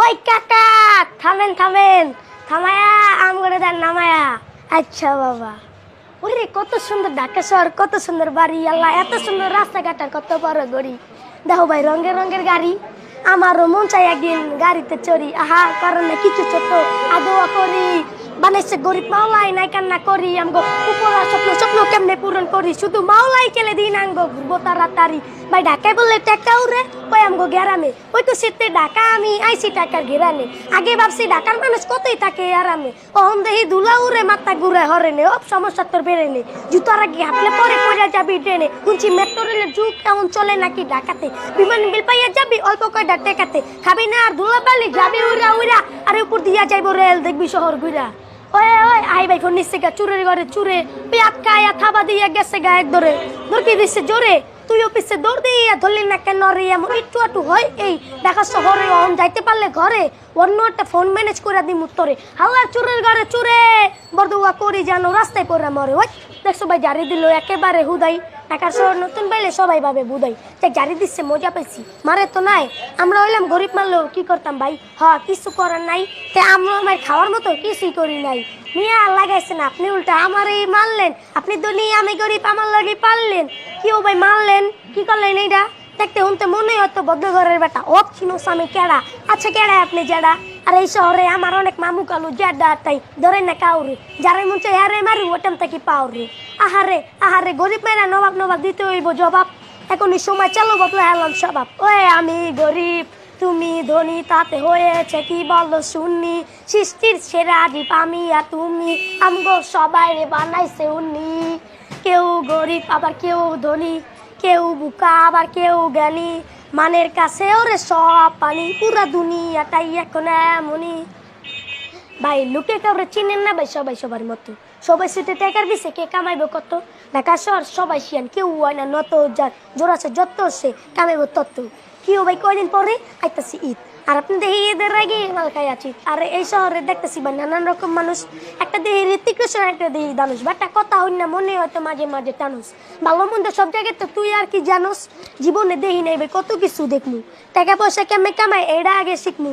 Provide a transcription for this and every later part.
ওই কাকা, থামেন থামেন, থামায়া আম করে দেন নামায়া। আচ্ছা বাবা। ওরে কত সুন্দর ঢাকা শহর, কত সুন্দর বাড়ি, আল্লাহ এত সুন্দর রাস্তাঘাট আর কত বড় গড়ি। দেখো ভাই রঙের রঙের গাড়ি, আমারও মন চাই একদিন গাড়িতে চড়ি। আহা করেন না কিছু ছোট আদোয়া করি, বানাইছে গরিব মাওলাই নাই কান্না করি। আমগো উপরা স্বপ্ন স্বপ্ন কেমনে পূরণ করি, শুধু মাওলাই কেলে দিন আঙ্গো ঘুরবো তাড়াতাড়ি। ভাই ঢাকায় বললে টাকা উড়ে, ওই আমগো গেরামে ওই তো শীতে ঢাকা আমি আইসি টাকার ঘেরানে। আগে ভাবছি ঢাকার মানুষ কতই থাকে আরামে, অহন দেহি দুলা উড়ে মাথা ঘুরে হরেনে, সব সমস্যা তোর বেড়ে নে। জুতার আগে হাঁটলে পরে পড়ে যাবি ট্রেনে, শুনছি মেট্রো রেলের যুগ এমন চলে নাকি ঢাকাতে। বিমান বিল পাইয়া যাবি অল্প কয়টা টেকাতে, খাবি না আর ধুলা বালি যাবি উড়া উড়া, আর উপর দিয়া যাইব রেল দেখবি শহর ঘুরা। ওই ওই আই ভাই ফোন নিচ্ছে গা, চুরের ঘরে চুরে পেয়াত কায়া থাবা দিয়ে গেছে গা এক ধরে, ধরকি দিচ্ছে জোরে তুই অফিসে দৌড় দিয়ে ধরলি না কেন রে। এমন একটু একটু হয় এই ঢাকা শহরে, অন যাইতে পারলে ঘরে অন্য একটা ফোন ম্যানেজ করে দিম উত্তরে। হাল্লার চুরের ঘরে চুরে বরদুয়া করি যেন রাস্তায় পড়ে মরে। ওই দেখছো ভাই জারি দিল একেবারে হুদাই, ঢাকার শহর নতুন পাইলে সবাই ভাবে বুদাই। তাই জারি দিচ্ছে মজা পাইছি, মারে তো নাই। আমরা হইলাম গরিব মারলেও কি করতাম ভাই, হ্যাঁ কিছু করার নাই। তাই আমরা আমার খাওয়ার মতো কিছুই করি নাই। মিয়া লাগাইছেন আপনি উল্টা আমারই মারলেন, আপনি ধনী আমি গরিব আমার লাগে পারলেন। কেউ ভাই মারলেন কি করলেন এইটা দেখতে শুনতে মনে হয়তো বদ্ধ ঘরের বেটা। ও চিনোস আমি কেডা? আচ্ছা কেডা আপনি জেডা? আর এই শহরে আমার অনেক মামু কালু জেডা, তাই ধরে না কাউরে, যারা মন চাই হারে মারি ওটাম থেকে পাওরে। আহারে আহারে গরিব মেয়েরা নবাব নবাব দিতে হইব জবাব, এখনই সময় চালো বদলা এলাম স্বভাব। ওই আমি গরিব তুমি ধনী তাতে হয়েছে কি বলো শুনি, সৃষ্টির সেরা দ্বীপ আমি আর তুমি, আমগো সবাই রে বানাইছে উনি। কেউ গরিব আবার কেউ ধনী, কেউ বুকা আবার কেউ জ্ঞানী, মানের কাছে ওরে সব পানি, পুরা দুনিয়াটাই এখন এমনই। ভাই লোকে কাউরে চিনেন না ভাই, সবাই সবার মতো, সবাই সেটা টাকার বিষে কে কামাইবো কত। ঢাকা শহর সবাই শিয়ান, কেউ হয় না নত যার জোর আছে যত সে কামাইবো তত। কেউ ভাই কয়দিন পরে আইতাছি ঈদ, আর আপনি দেখি ঈদের আগে মাল খাই আছি। আর এই শহরে দেখতেছি ভাই নানান রকম মানুষ, একটা দেহি ঋতিক রোশন একটা দেহি দানুষ, বাটা কথা হই না মনে হয়তো মাঝে মাঝে টানুস। ভালো মন্দ সব জায়গায় তো তুই আর কি জানোস, জীবনে দেহি নেই ভাই কত কিছু দেখমু, টাকা পয়সা কেমনে কামাই এটা আগে শিখমু।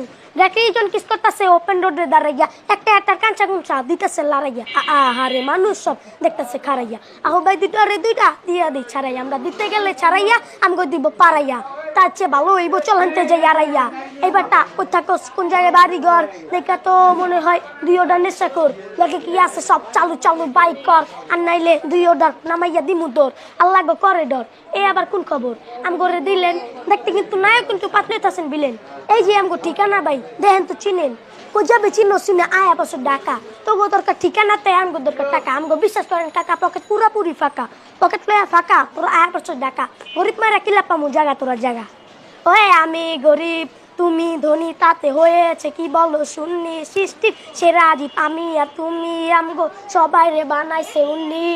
জন কিস করতেছে ওপেন রোডে দাঁড়াইয়া, একটা একটা কাঁচা কুঞ্চা দিতেছে লাড়াইয়া। আহারে মানুষ সব দেখতেছে খারাইয়া, আহো ভাই দুইটা রে দুইটা দিয়া দিই ছাড়াইয়া, আমরা দিতে গেলে ছাড়াইয়া আমগো দিব পারাইয়া। তার চেয়ে ভালো হইব চলতে যাই আড়াইয়া। এইবারটা কোথাও কোন জায়গায় বাড়ি ঘর দেখা তো মনে হয় দুই অর্ডার নেশা কর, লোকে কি আছে সব চালু চালু বাইক কর, আর নাইলে দুই অর্ডার নামাইয়া দিমু তোর আল্লাহ গো করে ডর। এই আবার কোন খবর আমগরে দিলেন দেখতে, কিন্তু নায়ক কিন্তু পাতলেত আছেন বিলেন। এই যে আমগো ঠিকানা ভাই দেখেন তো চিনেন, কো যাবে চিনো চিনে আয়া বছর ঢাকা, তবুও দরকার ঠিকানাতে আমগো দরকার টাকা। আমগো বিশ্বাস করেন কাকা পকেট পুরাপুরি ফাঁকা, পকেট লয়া ফাঁকা তোর আয়া বছর ঢাকা, গরিব মারা কিলা পামু জায়গা তোরা জায়গা। ওই আমি গরিব তুমি ধনী তাতে হয়েছে কি বলো শুননি, সৃষ্টির সেরা দ্বীপ আমি আর তুমি, আমগো সবাই রে বানাইছে উনি।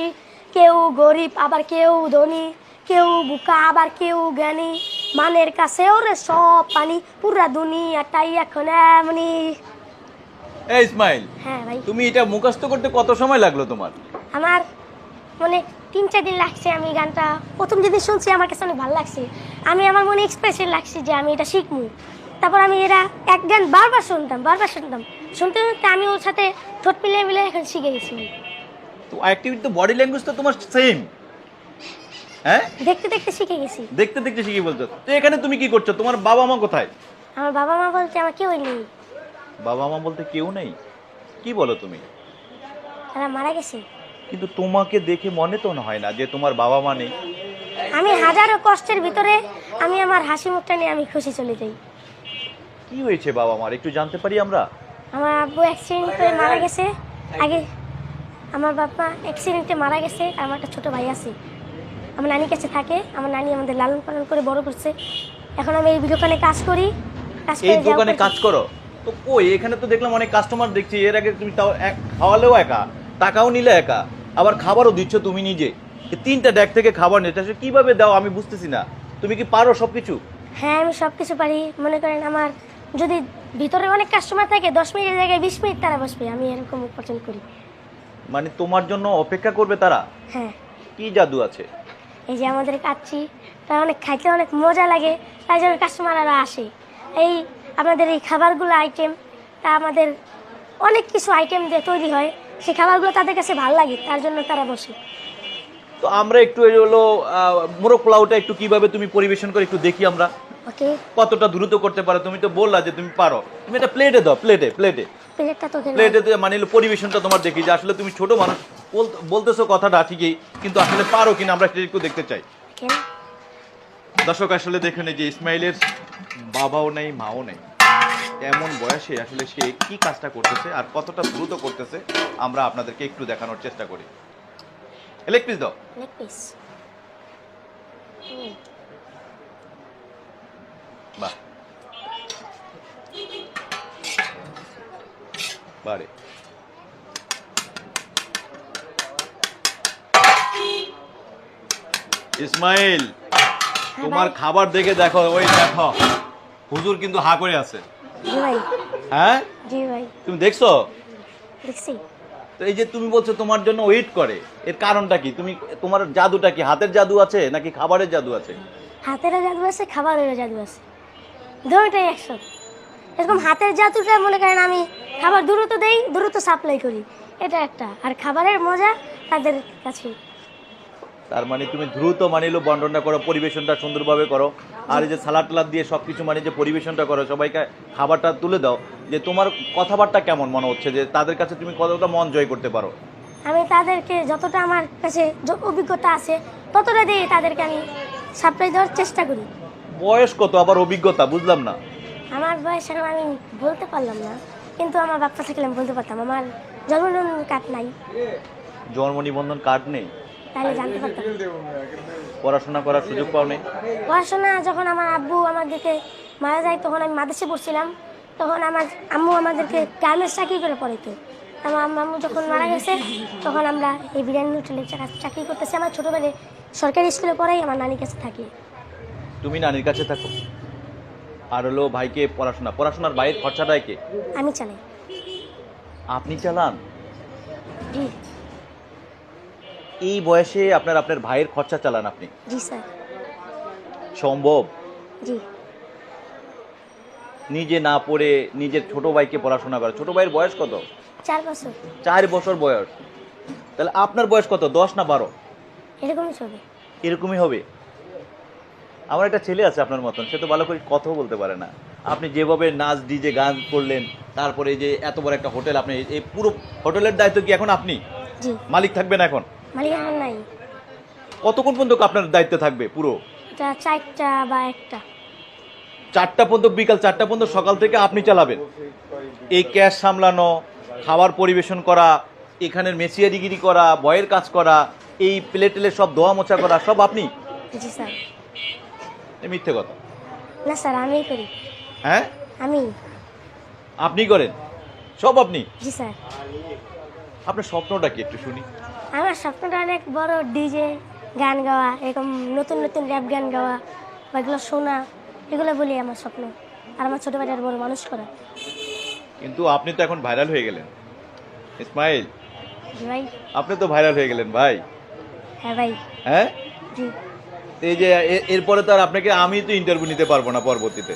কেউ গরিব আবার কেউ ধনী, কেউ বুকা আবার কেউ জ্ঞানী, মানের কাছে ওরে সব পানি, পুরা দুনিয়াটাই এখন এমনি। এই ইসমাইল, হ্যাঁ ভাই। তুমি এটা মুখস্থ করতে কত সময় লাগলো তোমার? আমার মানে 3-4 দিন লাগছে। আমি গানটা প্রথম যেদিন শুনছি আমার কাছে অনেক ভালো লাগছে, আমি আমার মনে এক্সপ্রেশন লাগছে যে আমি এটা শিখবো। তারপর আমি এরা এক গান বারবার শুনতাম শুনতে শুনতে আমি ওর সাথে ঠোঁট মিলিয়ে মিলিয়ে এখন শিখে গেছি। তো অ্যাক্টিভিটি তো বডি ল্যাঙ্গুয়েজ তো তোমার সেম। হ্যাঁ দেখতে দেখতে শিখে গেছি। দেখতে দেখতে শিখে বলছো। তো এখানে তুমি কি করছো? তোমার বাবা মা কোথায়? আমার বাবা মা বলতে আমার কেউ নেই। বাবা মা বলতে কেউ নেই? কি বলো তুমি? তারা মারা গেছে। কিন্তু তোমাকে দেখে মনে তো হয় না যে তোমার বাবা মা নেই। আমি হাজারো কষ্টের ভিতরে আমি আমার হাসি মুখটা নিয়ে আমি খুশি চলে যাই। কি হয়েছে বাবা মার একটু জানতে পারি আমরা? আমার আব্বু অ্যাক্সিডেন্ট করে মারা গেছে আগে, আমার বাবা অ্যাক্সিডেন্টে মারা গেছে। আর আমার একটা ছোটো ভাই আছে, আমার নানির কাছে থাকে। আমার নানি আমাদের লালন পালন করে বড় করছে। এখন আমি এই দোকানে কাজ করি। এই দোকানে কাজ করো? তো কই এখানে তো দেখলাম অনেক কাস্টমার দেখছি। এর আগে তুমি তাও খাওয়ালেও একা, টাকাও নিলে একা, আবার খাবারও দিচ্ছ তুমি নিজে। 3টা ডেক থেকে খাবার নিতে আসলে কিভাবে দাও আমি বুঝতেছি না। তুমি কি পারো সবকিছু? হ্যাঁ আমি সব কিছু পারি। মনে করেন আমার যদি ভিতরে অনেক কাস্টমার থাকে 10 মিনিটের জায়গায় 20 মিনিট তারা বসবে, আমি এরকম উপার্জন করি। মানে তোমার জন্য অপেক্ষা করবে তারা? হ্যাঁ। কি জাদু আছে? এই যে আমাদের কাচ্ছি তা অনেক খাইতে অনেক মজা লাগে, তাই জন্য কাস্টমাররা আসে। এই আমাদের এই খাবারগুলো আইটেম আমাদের অনেক কিছু আইটেম দিয়ে তৈরি হয়, সেই খাবারগুলো তাদের কাছে ভালো লাগে, তার জন্য তারা বসে। তো আমরা একটু এই হলো মোরগ পোলাওটা একটু কিভাবে তুমি পরিবেশন করে একটু দেখি আমরা ওকে, কতটা দ্রুত করতে পারো। তুমি তো বললা যে তুমি পারো, তুমি এটা প্লেটে দাও, প্লেটে প্লেটটা তো মানে হলো পরিবেশনটা তোমার দেখি যে আসলে তুমি ছোট মানুষ বলতেছো কথাটা ঠিকই, কিন্তু আসলে পারো কিনা আমরা সেটা একটু দেখতে চাই। দর্শক আসলে দেখুন এই যে ইসমাইলের বাবাও নেই মাও নেই, এমন বয়সে আসলে সে কি কাজটা করতেছে আর কতটা দ্রুত করতেছে আমরা আপনাদেরকে একটু দেখানোর চেষ্টা করি। লেগ পিস দাও। লেগ পিস, বাহ, বারে ইসমাইল তোমার খাবার দেখে দেখো, ওই দেখো হুজুর কিন্তু হা করে আছে। জি ভাই। হ্যাঁ জি ভাই, তুমি দেখছো? দেখছি। তো এই যে তুমি বলছো তোমার জন্য ওয়েট করে, এর কারণটা কি? তুমি তোমার জাদুটা কি? হাতের জাদু আছে নাকি খাবারের জাদু আছে? হাতেরও জাদু আছে, খাবারেরও জাদু আছে, দুটোটাই একসাথে। এরকম হাতের জাদুটা মনে করেন আমি খাবার দ্রুত দেই, দ্রুত সাপ্লাই করি, এটা একটা। আর খাবারের মজা তাদের কাছে। তার মানে তুমি দ্রুত মানিলো বন্টনটা করো, পরিবেশনটা সুন্দরভাবে করো, আর এই যে সালাদ টালাদ দিয়ে সবকিছু মানে যে পরিবেশনটা করো, সবাইকে খাবারটা তুলে দাও, যে তোমার কথাবার্তা কেমন মনে হচ্ছে যে তাদের কাছে তুমি কতটা মন জয় করতে পারো? আমি তাদেরকে যতটা আমার কাছে অভিজ্ঞতা আছে ততটা দিয়ে তাদেরকে আমি সাপ্লাই দেওয়ার চেষ্টা করি। বয়স কত আবার অভিজ্ঞতা বুঝলাম না। আমার বয়স এখন আমি বলতে পারলাম না, কিন্তু আমার বাচ্চা থাকলে আমি বলতে পারতাম। আমার জন্মনিবন্ধন কার্ড নাই। জন্ম নিবন্ধন কার্ড নেই? তাহলে জানতে পারতাম। পড়াশোনা করার সুযোগ পাও নেই? পড়াশোনা যখন আমার আব্বু আমাদেরকে মারা যায় তখন আমি মাদ্রাসায় পড়ছিলাম, তখন আমার আম্মু আমাদেরকে গার্মেন্টস চাকরি করে পড়াইতো। আমার আম্মু যখন মারা গেছে তখন আমরা এই বিরিয়ানি হোটেলে চাকরি করতেছি। আমার ছোটোবেলায় সরকারি স্কুলে পড়াই, আমার নানির কাছে থাকি। তুমি নানির কাছে থাকো, আর হলো ভাইকে পড়াশোনার বাইরের খরচাটা কে? আমি চালাই। আপনি চালান? জি। এই বয়সে আপনার ভাইয়ের খরচা চালান আপনি? জি স্যার। সম্ভব? জি। নিজে না পড়ে নিজের ছোট ভাইকে পড়াশোনা করে? ছোট ভাইয়ের বয়স কত? 4 বছর। 4 বছর বয়স। তাহলে আপনার বয়স কত? 10 না 12? এরকমই চলবে। এরকমই হবে। আমার একটা ছেলে আছে আপনার মতন, সে তো ভালো করে কথাও বলতে পারে না। আপনি যেভাবে নাচ ডিজে গান করলেন, তারপরে এই যে এত বড় একটা হোটেল, আপনি এই পুরো হোটেলের দায়িত্ব কি এখন আপনি? জি। মালিক থাকবেন এখন? মালিক এখন নাই। কতক্ষণ পর্যন্ত আপনার দায়িত্ব থাকবে পুরো? এটা 4টা বা 1টা। 4টা পর্যন্ত, বিকাল 4টা পর্যন্ত, সকাল থেকে আপনি চালাবেন। এই ক্যাশ সামলানো, খাবার পরিবেশন করা, এখানের মেসিয়ারিগিরি করা, বয়ের কাজ করা, এই প্লেটেলে সব ধোয়া মোছা করা, সব আপনি? জি স্যার। এ মিথ্যে কথা। না স্যার, আমিই করি। হ্যাঁ আমি। আপনি করেন সব? আপনি? জি স্যার। আপনার স্বপ্নটা কি একটু শুনি। আমার স্বপ্নটা অনেক বড়, ডিজে গান গাওয়া, এরকম নতুন নতুন র্যাপ গান গাওয়া বা এগুলো শোনা, এগুলো বলি আমার স্বপ্ন। আর আমার ছোটো ভাইটার বড় মানুষ করা। কিন্তু আপনি তো এখন ভাইরাল হয়ে গেলেন ইসমাইল। জি ভাই। আপনি তো ভাইরাল হয়ে গেলেন ভাই। হ্যাঁ ভাই। হ্যাঁ। জি। এই যে এরপরে তো আর আপনাকে আমি তো ইন্টারভিউ নিতে পারবো না পরবর্তীতে।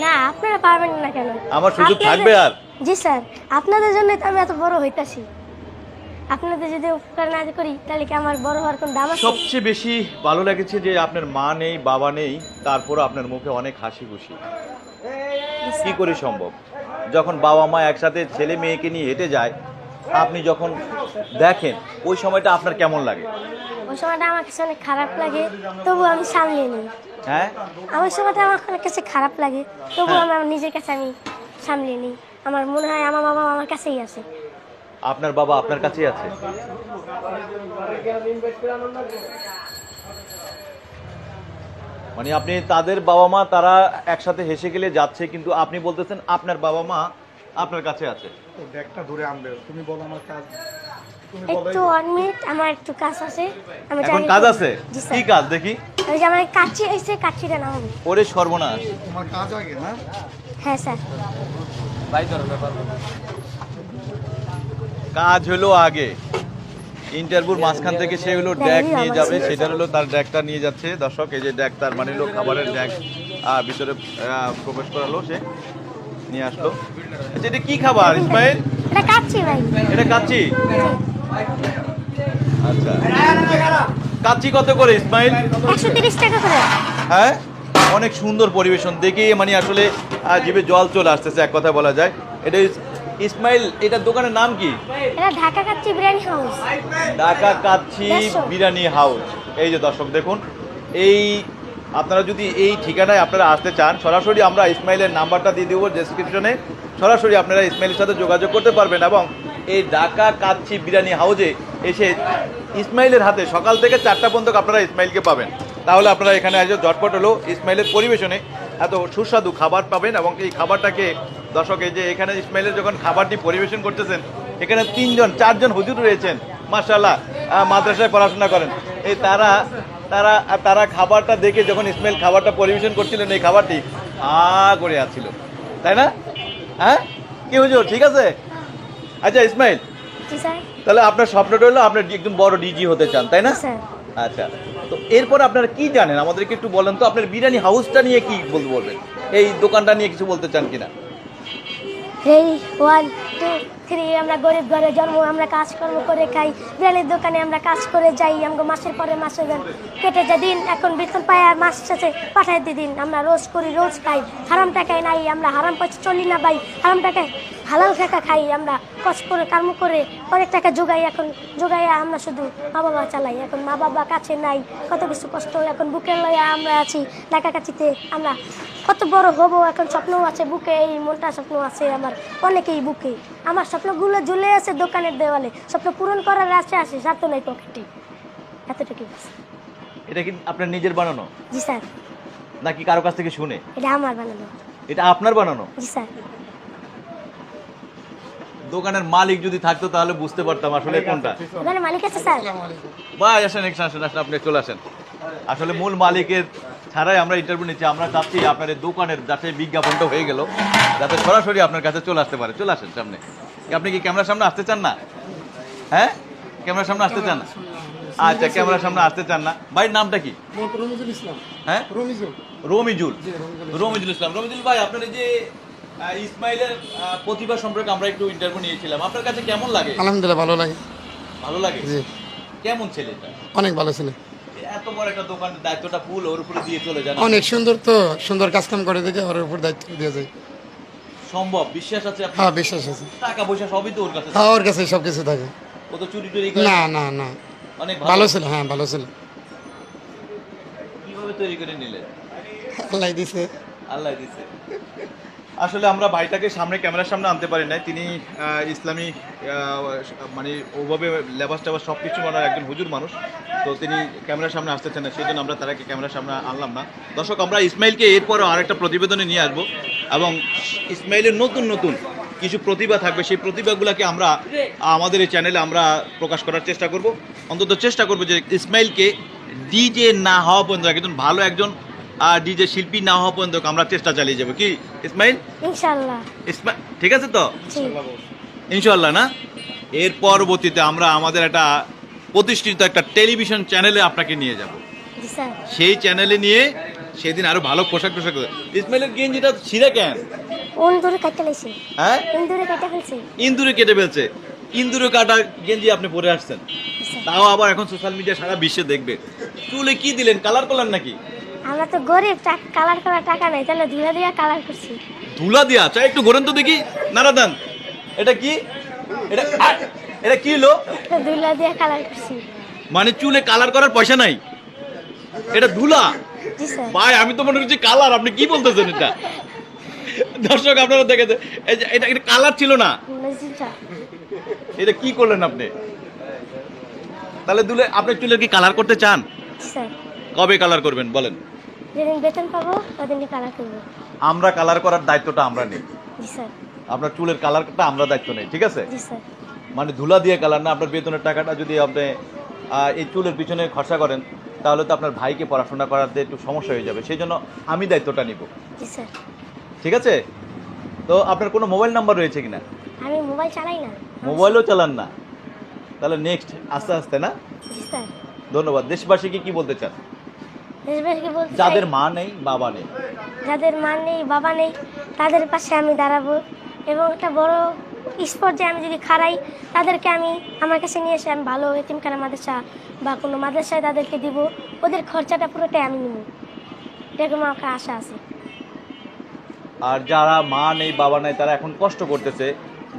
না, আপনারা পারবেন না কেন? আমার সুযোগ থাকবে আর? জি স্যার, আপনাদের জন্য তো আমি এত বড় হইতাছি। আপনাদের যদি উপকার না করি তাহলে কি আমার বড় হওয়ার কোন দাম আছে? সবচেয়ে বেশি ভালো লেগেছে যে আপনার মা নেই, বাবা নেই, তারপরও আপনার মুখে অনেক হাসি খুশি। কি করে সম্ভব? যখন বাবা মা একসাথে ছেলে মেয়েকে নিয়ে হেঁটে যায়, আপনি যখন দেখেন ওই সময়টা আপনার কেমন লাগে? ওই সময়টা আমার কাছে অনেক খারাপ লাগে, তবু আমি সামলিয়ে নিই। হ্যাঁ, আমার সময়টা আমার কাছে খারাপ লাগে, তবু আমি আমার নিজের কাছে আমি সামলিয়ে নিই। আমার মনে হয় আমার বাবা আমার কাছেই আছে। আপনার বাবা আপনার কাছেই আছে? মানে আপনি তাদের বাবা মা তারা একসাথে হেসে গেলে যাচ্ছে, কিন্তু আপনি বলতেছেন আপনার বাবা মা আপনার কাছে আছে। ব্যাগটা ধরে আনবে, তুমি বলো আমার কাজ। একটু 1 মিনিট, আমার একটু কাজ আছে। আমি এখন কাজ আছে? জি স্যার। কি কাজ দেখি? ওই যে আমার কাচ্চি এসে কাচ্চিটা নাও। ওরে সর্বনাশ। তোমার কাজ আগে না? হ্যাঁ স্যার। কাজ হলো আগে, ইন্টারভিউর মাঝখান থেকে সে হলো ড্যাগ নিয়ে যাবে, সেটা হলো তার ড্যাগটা নিয়ে যাচ্ছে। দর্শক এই যে ড্যাগ, তার মানে হলো খাবারের ড্যাগ ভিতরে প্রবেশ করালো সে। নিয়ে আসলো। আচ্ছা, এটা কি খাবার ইসমাইল? এটা কাচ্ছি ভাই। এটা কাচ্চি। আচ্ছা, কাচ্চি কত করে ইসমাইল? 130 টাকা করে। হ্যাঁ, অনেক সুন্দর পরিবেশন দেখে মানে আসলে জিভে জল চলে আসতেছে, এক কথা বলা যায়। এটা ইসমাইল, এটার দোকানের নাম কি? এটা ঢাকা কাচ্চি বিরিয়ানি হাউস। ঢাকা কাচ্চি বিরিয়ানি হাউস। এই যে দর্শক দেখুন, এই আপনারা যদি এই ঠিকানায় আপনারা আসতে চান, সরাসরি আমরা ইসমাইলের নাম্বারটা দিয়ে দেবো ডেসক্রিপশনে, সরাসরি আপনারা ইসমাইলের সাথে যোগাযোগ করতে পারবেন এবং এই ঢাকা কাচ্চি বিরিয়ানি হাউসে এসে ইসমাইলের হাতে সকাল থেকে 4টা পর্যন্ত আপনারা ইসমাইলকে পাবেন। তাহলে আপনারা এখানে এসে ঝটপট হলো ইসমাইলের পরিবেশনে এত সুস্বাদু খাবার পাবেন এবং এই খাবারটাকে দর্শক, এই যে এখানে ইসমাইলের যখন খাবারটি পরিবেশন করতেছেন, এখানে 4জন হুজুর রয়েছেন মাশাআল্লাহ, মাদ্রাসায় পড়াশোনা করেন। এই তারা তারা তারা খাবারটা দেখে যখন ইসমাইল খাবারটা পরিবেশন করছিলেন, এই খাবারটি করে আসছিল, তাই না? হ্যাঁ, কি হুজুর, ঠিক আছে? আচ্ছা ইসমাইল, জি স্যার। তাহলে আপনার স্বপ্নটা হলো আপনার একদম বড় ডিজি হতে চান, তাই না? স্যার। আচ্ছা, তো এরপর আপনারা কি জানেন আমাদেরকে একটু বলেন তো, আপনার বিরিয়ানি হাউসটা নিয়ে কি বলবেন, এই দোকানটা নিয়ে কিছু বলতে চান কিনা? এই 1 2 3 আমরা গরিব ঘরে জন্ম, আমরা কাজকর্ম করে খাই, বিরিয়ানির দোকানে আমরা কাজ করে যাই, আমাকে মাসের পরে মাসে কেটে যায় দিন, এখন বেতন পাই আর মাস শেষে পাঠাই দিন। আমরা রোজ করি, রোজ খাই, হারাম টাকায় নাই, আমরা হারাম পয়সা চলি না ভাই, হারাম টাকায় হালাল টাকা খাই, আমরা কষ্ট করে কর্ম করে অনেক টাকা জোগাই, এখন জোগাইয়া আমরা শুধু মা বাবা চালাই, এখন মা বাবা কাছে নাই, কত কিছু কষ্ট, এখন বুকের লইয়া আমরা আছি ঢাকা কাছিতে। আমরা কত বড় হব এখন স্বপ্ন আছে বুকে, এই মনটা স্বপ্ন আছে আমার অনেকেই বুকে, আমার স্বপ্নগুলো ঝুলে আছে দোকানের দেওয়ালে, স্বপ্ন পূরণ করার আশা আছে, স্বার্থ নাই পকেটে, এতটুকু বাস। এটা কি আপনার নিজের বানানো জি স্যার। নাকি কারো কাছ থেকে শুনে? এটা আমার বানানো। এটা আপনার বানানো? জি স্যার। দোকানের মালিক যদি থাকতো তাহলে বুঝতে পারতাম আসলে কোনটা। দোকানের মালিক আছে স্যার? ভাই আসেন, আসেন, আপনি চলে আসেন। আসলে মূল মালিকের ছাড়াই আমরা ইন্টারভিউ নিচ্ছি, আমরা চাচ্ছি আপনার এই দোকানের যাতে বিজ্ঞাপনটা হয়ে গেল, যাতে সরাসরি আপনার কাছে চলে আসতে পারে। চলে আসেন সামনে। আপনি কি ক্যামেরার সামনে আসতে চান না? হ্যাঁ, ক্যামেরার সামনে আসতে চান না? আচ্ছা, ক্যামেরার সামনে আসতে চান না। ভাইয়ের নামটা কি? রমিজুল ইসলাম। হ্যাঁ, রমিজুল। রমিজুল। রমিজুল ইসলাম। রমিজুল ভাই, আপনার এই যে ইসমাইলের প্রতিভা সম্পর্কে আমরা একটু ইন্টারভিউ নিয়েছিলাম, আপনার কাছে কেমন লাগে? আলহামদুলিল্লাহ ভালো লাগে। ভালো লাগে? জি। কেমন ছেলেটা? অনেক ভালো ছিল। এত বড় একটা দোকানের দায়িত্বটা ফুল ওর উপরে দিয়ে চলে যান। অনেক সুন্দর, তো সুন্দর কাজ কাম করে দেখে ওর উপর দায়িত্ব দিয়ে যায়। সম্ভব? বিশ্বাস আছে আপনার? হ্যাঁ, বিশ্বাস আছে। টাকা পয়সা সবই তো ওর কাছে? হ্যাঁ, ওর কাছে সব কিছু থাকে। ও তো চুরি টুরি করে? না না না, অনেক ভালো ছিল। হ্যাঁ, ভালো ছিল। কিভাবে তৈরি করে নিলেন? আল্লাহ দিছে। আল্লাহ দিছে। আসলে আমরা ভাইটাকে সামনে ক্যামেরার সামনে আনতে পারি নাই, তিনি ইসলামী মানে ওভাবে লেবাস টেবাস সব কিছু মানে একজন হুজুর মানুষ, তো তিনি ক্যামেরার সামনে আসতেছেন না, সেই জন্য আমরা তারাকে ক্যামেরার সামনে আনলাম না। দর্শক, আমরা ইসমাইলকে এরপরও আরেকটা প্রতিবেদনে নিয়ে আসবো এবং ইসমাইলের নতুন নতুন কিছু প্রতিভা থাকবে, সেই প্রতিভাগুলোকে আমরা আমাদের এই চ্যানেলে আমরা প্রকাশ করার চেষ্টা করব। অন্তত চেষ্টা করবো যে ইসমাইলকে ডিজে না হওয়া পর্যন্ত, একজন ভালো একজন ডিজে শিল্পী না হওয়া পর্যন্ত আমরা চেষ্টা চালিয়ে যাবো। কি ইসমাইল? ইনশাআল্লাহ। ইসমাইল ঠিক আছে তো? জি। ইনশাআল্লাহ না? এর পরবর্তীতে আমরা আমাদের একটা প্রতিষ্ঠিত একটা টেলিভিশন চ্যানেলে আপনাকে নিয়ে যাব। জি স্যার। সেই চ্যানেলে নিয়ে সেদিন আরো ভালো পোশাক টোশাক। ইসমাইলের গেঞ্জিটা ছিঁড়ে কেন? ইন্দুরে কাটতে লাইছে। হ্যাঁ, ইন্দুরে কাটতে ফেলছে। ইন্দুরে কেটে ফেলছে। ইন্দুরে কাটা গেঞ্জি আপনি পরে আসছেন, তাও আবার এখন সোশ্যাল মিডিয়া সারা বিশ্বে দেখবে। চুলে কি দিলেন? কালার করলেন নাকি? আমরা তো গরিব, কালার করার টাকা নাই, তাহলে ধুলা দিয়া কালার করছি। ধুলা দিয়া? চাই একটু ঘোরেন তো দেখি, নারাদান। এটা কি? এটা এটা কি হলো? ধুলা দিয়া কালার করছি। মানে চুলে কালার করার পয়সা নাই? এটা ধুলা? জি স্যার। ভাই আমি তো মনে করছি কালার, আপনি কি বলতেছেন এটা? দর্শক আপনারা দেখেছেন, এটা এটা কালার ছিল না, এটা কি করলেন আপনি? তাহলে দুলে আপনি চুলের কি কালার করতে চান? জি স্যার। কবে কালার করবেন বলেন? যেদিন বেতন পাবো ওদিনই কালার করব। আমরা কালার করার দায়িত্বটা আমরা নেই। জি স্যার। আপনার চুলের কালারটা আমরা দায়িত্ব নেই, ঠিক আছে? জি স্যার। মানে ধুলা দিয়ে কালার না, আপনার বেতনের টাকাটা যদি আপনি এই চুলের পিছনে খরচা করেন তাহলে তো আপনার ভাইকে পড়াশোনা করাতে একটু সমস্যা হয়ে যাবে, সেই জন্য আমি দায়িত্বটা নিব। জি স্যার। ঠিক আছে? তো আপনার কোনো মোবাইল নাম্বার রয়েছে কিনা? আমি মোবাইল চালাই না। মোবাইলও চালান না? তাহলে নেক্সট আস্তে আস্তে না? জি স্যার। ধন্যবাদ। দেশবাসীকে কি বলতে চান? দেশবাসীকে বলতে চাই, যাদের মা নেই বাবা নেই, যাদের মা নেই বাবা নেই, তাদের পাশে আমি দাঁড়াবো এবং একটা বড় স্পর্যায়ে আমি যদি খাড়াই তাদেরকে আমি আমার কাছে নিয়ে এসে আমি ভালো এতিমখানা মাদ্রাসা বা কোনো মাদ্রাসায় তাদেরকে দিব, ওদের খরচাটা পুরোটাই আমি নিব, এরকম আমার আশা আছে। আর যারা মা নেই বাবা নেই তারা এখন কষ্ট করতেছে,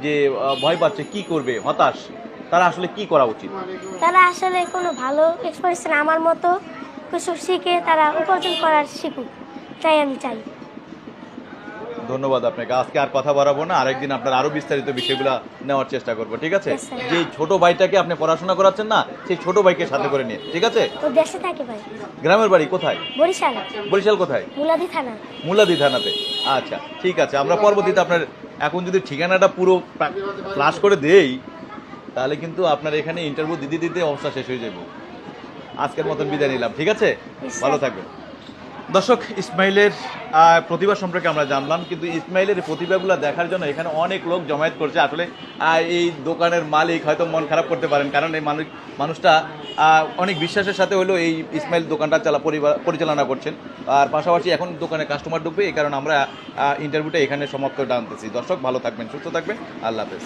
যে ভয় পাচ্ছে, কি করবে, হতাশ, তারা আসলে কি করা উচিত? তারা আসলে কোনো ভালো এক্সপিরিয়েন্স আমার মতো কিছু শিখে তারা উপার্জন করার শিখুক, তাই আমি চাই। ধন্যবাদ আপনাকে। আজকে আর কথা বাড়াবো না, আরেকদিন আপনার আরো বিস্তারিত বিষয়গুলো নেওয়ার চেষ্টা করবো, ঠিক আছে? Yes, sir. যে ছোট ভাইটাকে আপনি পড়াশোনা করাচ্ছেন না, সেই ছোট ভাইকে সাথে করে নিয়ে, ঠিক আছে? ও দেশে থাকে ভাই, গ্রামের বাড়ি কোথায়? বরিশাল, বরিশাল কোথায়? মুলাদি থানা। মুলাদি থানাতে। আচ্ছা ঠিক আছে, আমরা পরবর্তীতে আপনার এখন যদি ঠিকানাটা পুরো ফ্লাশ করে দেই তাহলে কিন্তু আপনার এখানে ইন্টারভিউ দিতে দিতে অবস্থা শেষ হয়ে যাবে। আজকের মতন বিদায় নিলাম, ঠিক আছে? Yes, sir. ভালো থাকবেন। দর্শক, ইসমাইলের প্রতিভা সম্পর্কে আমরা জানলাম, কিন্তু ইসমাইলের এই প্রতিভাগুলো দেখার জন্য এখানে অনেক লোক জমায়েত করছে। আসলে এই দোকানের মালিক হয়তো মন খারাপ করতে পারেন, কারণ এই মানুষটা অনেক বিশ্বাসের সাথে হলেও এই ইসমাইল দোকানটা পরিচালনা করছেন। আর পাশাপাশি এখন দোকানে কাস্টমার ঢুকবে, এই কারণে আমরা ইন্টারভিউটা এখানে সমাপ্ত টানতেছি। দর্শক ভালো থাকবেন, সুস্থ থাকবেন, আল্লাহ হাফেজ।